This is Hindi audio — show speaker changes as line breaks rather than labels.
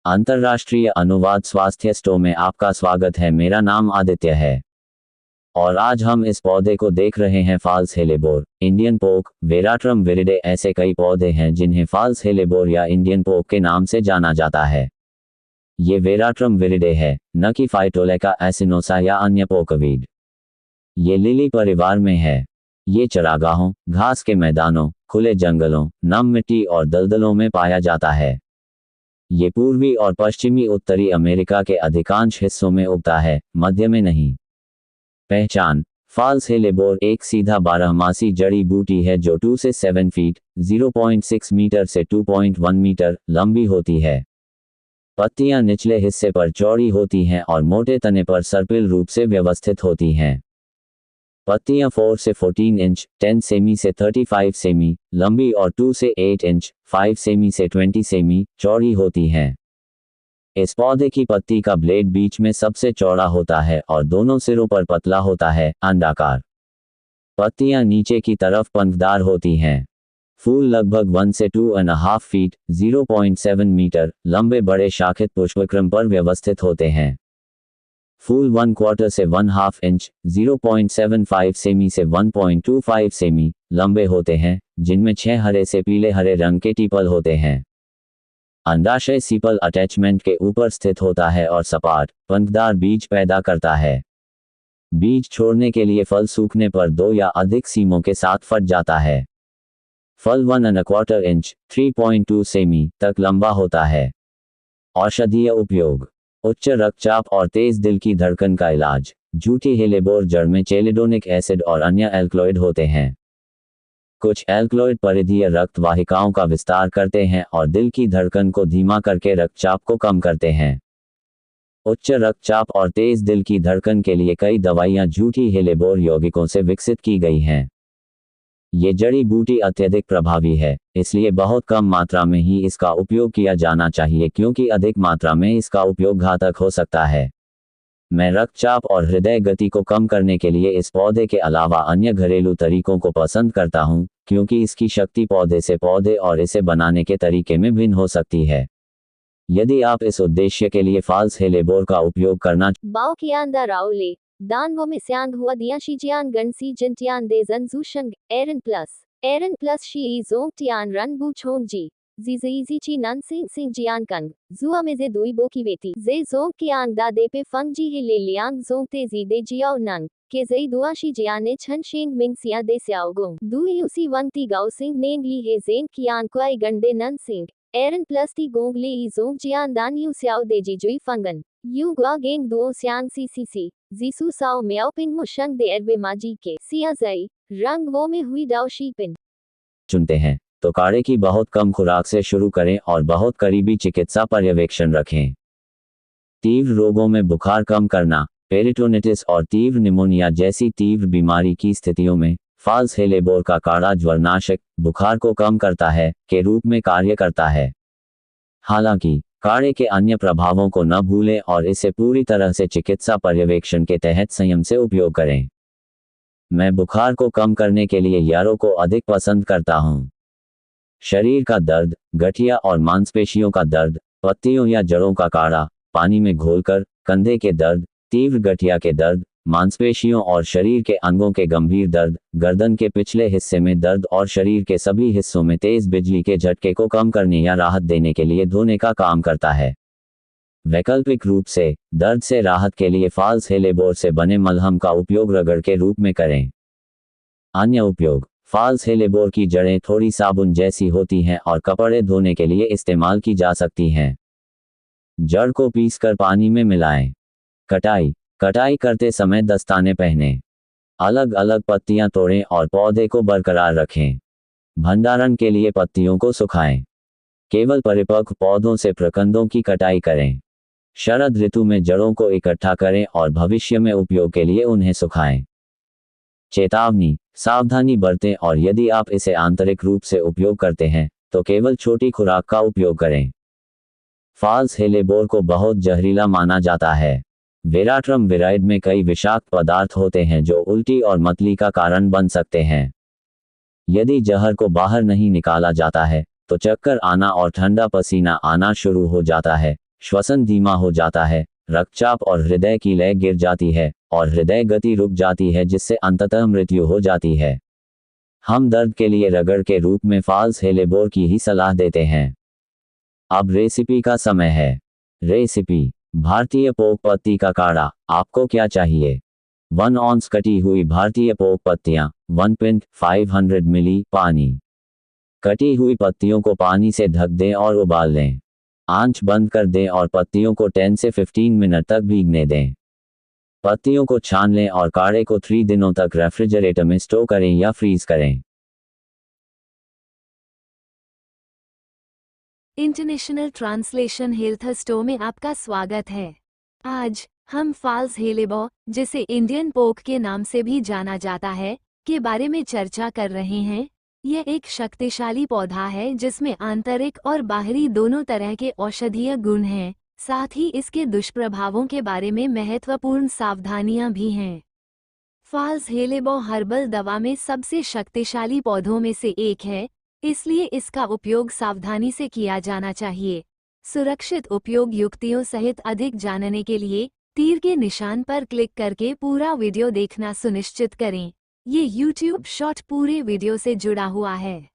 अंतर्राष्ट्रीय अनुवाद स्वास्थ्य स्टो में आपका स्वागत है। मेरा नाम आदित्य है और आज हम इस पौधे को देख रहे हैं, फॉल्स हेलेबोर, इंडियन पोक, वेराट्रम विरिडे। ऐसे कई पौधे हैं जिन्हें फॉल्स हेलेबोर या इंडियन पोक के नाम से जाना जाता है। ये वेराट्रम विरिडे है, न कि फाइटोलेका एसिनोसा या अन्य पोकवीड। ये लिली परिवार में है। ये चरागाहों, घास के मैदानों, खुले जंगलों, नम मिट्टी और दलदलों में पाया जाता है। ये पूर्वी और पश्चिमी उत्तरी अमेरिका के अधिकांश हिस्सों में उगता है, मध्य में नहीं। पहचान: फॉल्स हेलेबोर एक सीधा बारहमासी जड़ी बूटी है जो 2 से 7 फीट 0.6 मीटर से 2.1 मीटर लंबी होती है। पत्तियां निचले हिस्से पर चौड़ी होती हैं और मोटे तने पर सर्पिल रूप से व्यवस्थित होती हैं। पत्तियां 4 से 14 इंच 10 सेमी से 35 सेमी लंबी और 2 से 8 इंच 5 सेमी से 20 सेमी चौड़ी होती हैं। इस पौधे की पत्ती का ब्लेड बीच में सबसे चौड़ा होता है और दोनों सिरों पर पतला होता है, अंडाकार। पत्तियां नीचे की तरफ पंखदार होती हैं। फूल लगभग 1 से 2.5 फीट 0.7 मीटर लंबे बड़े शाखित पुष्पक्रम पर व्यवस्थित होते हैं। फूल 1/4 से 1/2 इंच 0.75 सेमी से 1.25 सेमी लंबे होते हैं, जिनमें 6 हरे से पीले हरे रंग के टीपल होते हैं। अंडाशय सीपल अटैचमेंट के ऊपर स्थित होता है और सपाट, पंखदार बीज पैदा करता है। बीज छोड़ने के लिए फल सूखने पर 2 या अधिक सीमों के साथ फट जाता है। फल 1¼ इंच 3.2 सेमी तक लंबा होता है। औषधीय उपयोग: उच्च रक्तचाप और तेज दिल की धड़कन का इलाज। जूठी हेलेबोर जड़ में चेलिडोनिक एसिड और अन्य एल्कलॉइड होते हैं। कुछ एल्कलॉइड परिधीय रक्त वाहिकाओं का विस्तार करते हैं और दिल की धड़कन को धीमा करके रक्तचाप को कम करते हैं। उच्च रक्तचाप और तेज दिल की धड़कन के लिए कई दवाइयां जूठी हेलेबोर यौगिकों से विकसित की गई हैं। ये जड़ी बूटी अत्यधिक प्रभावी है, इसलिए बहुत कम मात्रा में ही इसका उपयोग किया जाना चाहिए क्योंकि अधिक मात्रा में इसका उपयोग घातक हो सकता है। मैं रक्तचाप और हृदय गति को कम करने के लिए इस पौधे के अलावा अन्य घरेलू तरीकों को पसंद करता हूं, क्योंकि इसकी शक्ति पौधे से पौधे और इसे बनाने के तरीके में भिन्न हो सकती है। यदि आप इस उद्देश्य के लिए फॉल्स हेलेबोर का उपयोग करना
Dan wo misyan hua dian shijian gan si jintian de zan zushang, Aaron plus shi zong tian ran bu chong ji. Zizi chi nan sing jian kang, zua me ze dui bo ki veti. Ze zong kiang da de pe fang ji he le liang zong te zi de jiao nang, ke ze dua shi jian ne chen shing ming sia de xiao gong. Dui usi wan ti gao sing neng li he zeng kian kwai gan de nan sing. Aaron plus ti gong le i zong jian dan yu xiao de ji jui fangan. Yu gua geng duo xiang si. Zisu sao miao ping mushang de erbe maji के सिया जई रंग वो में हुई दाव शीपिन
चुनते हैं तो काढ़े की बहुत कम खुराक से शुरू करें और बहुत करीबी चिकित्सा पर्यवेक्षण रखें। तीव्र रोगों में बुखार कम करना, पेरिटोनिटिस और तीव्र निमोनिया जैसी तीव्र बीमारी की स्थितियों में फॉल्स हेलेबोर का काढ़ा ज्वरनाशक, बुखार को कम करता है, के रूप में कार्य करता है। हालांकि काढ़े के अन्य प्रभावों को न भूलें और इसे पूरी तरह से चिकित्सा पर्यवेक्षण के तहत संयम से उपयोग करें। मैं बुखार को कम करने के लिए यारो को अधिक पसंद करता हूँ। शरीर का दर्द, गठिया और मांसपेशियों का दर्द, पत्तियों या जड़ों का काढ़ा पानी में घोलकर, कंधे के दर्द, तीव्र गठिया के दर्द, मांसपेशियों और शरीर के अंगों के गंभीर दर्द, गर्दन के पिछले हिस्से में दर्द और शरीर के सभी हिस्सों में तेज बिजली के झटके को कम करने या राहत देने के लिए धोने का काम करता है। वैकल्पिक रूप से दर्द से राहत के लिए फॉल्स हेलेबोर से बने मलहम का उपयोग रगड़ के रूप में करें। अन्य उपयोग: फॉल्स हेलेबोर की जड़ें थोड़ी साबुन जैसी होती हैं और कपड़े धोने के लिए इस्तेमाल की जा सकती हैं। जड़ को पीसकर पानी में मिलाएं। कटाई करते समय दस्ताने पहनें। अलग अलग पत्तियां तोड़ें और पौधे को बरकरार रखें। भंडारण के लिए पत्तियों को सुखाएं। केवल परिपक्व पौधों से प्रकंदों की कटाई करें। शरद ऋतु में जड़ों को इकट्ठा करें और भविष्य में उपयोग के लिए उन्हें सुखाएं। चेतावनी: सावधानी बरतें और यदि आप इसे आंतरिक रूप से उपयोग करते हैं तो केवल छोटी खुराक का उपयोग करें। फॉल्स हेलेबोर को बहुत जहरीला माना जाता है। वेराट्रम विराइड में कई विषाक्त पदार्थ होते हैं जो उल्टी और मतली का कारण बन सकते हैं। यदि जहर को बाहर नहीं निकाला जाता है तो चक्कर आना और ठंडा पसीना आना शुरू हो जाता है, श्वसन धीमा हो जाता है, रक्तचाप और हृदय की लय गिर जाती है और हृदय गति रुक जाती है, जिससे अंततः मृत्यु हो जाती है। हम दर्द के लिए रगड़ के रूप में फॉल्स हेलेबोर की ही सलाह देते हैं। अब रेसिपी का समय है। रेसिपी: भारतीय पोक पत्ती का काढ़ा। आपको क्या चाहिए? 1 ऑन्स कटी हुई भारतीय पोक पत्तियां, 1 पिंट, 500 मिली पानी। कटी हुई पत्तियों को पानी से ढक दें और उबाल लें। आंच बंद कर दें और पत्तियों को 10 से 15 मिनट तक भीगने दें। पत्तियों को छान लें और काढ़े को 3 दिनों तक रेफ्रिजरेटर में स्टोर करें या फ्रीज करें।
इंटरनेशनल ट्रांसलेशन हेल्थ स्टोर में आपका स्वागत है। आज हम फॉल्स हेलेबोर, जिसे इंडियन पोक के नाम से भी जाना जाता है, के बारे में चर्चा कर रहे हैं। यह एक शक्तिशाली पौधा है जिसमें आंतरिक और बाहरी दोनों तरह के औषधीय गुण हैं। साथ ही इसके दुष्प्रभावों के बारे में महत्वपूर्ण सावधानियां भी हैं। फॉल्स हेलेबोर हर्बल दवा में सबसे शक्तिशाली पौधों में से एक है, इसलिए इसका उपयोग सावधानी से किया जाना चाहिए। सुरक्षित उपयोग युक्तियों सहित अधिक जानने के लिए तीर के निशान पर क्लिक करके पूरा वीडियो देखना सुनिश्चित करें। ये YouTube शॉर्ट पूरे वीडियो से जुड़ा हुआ है।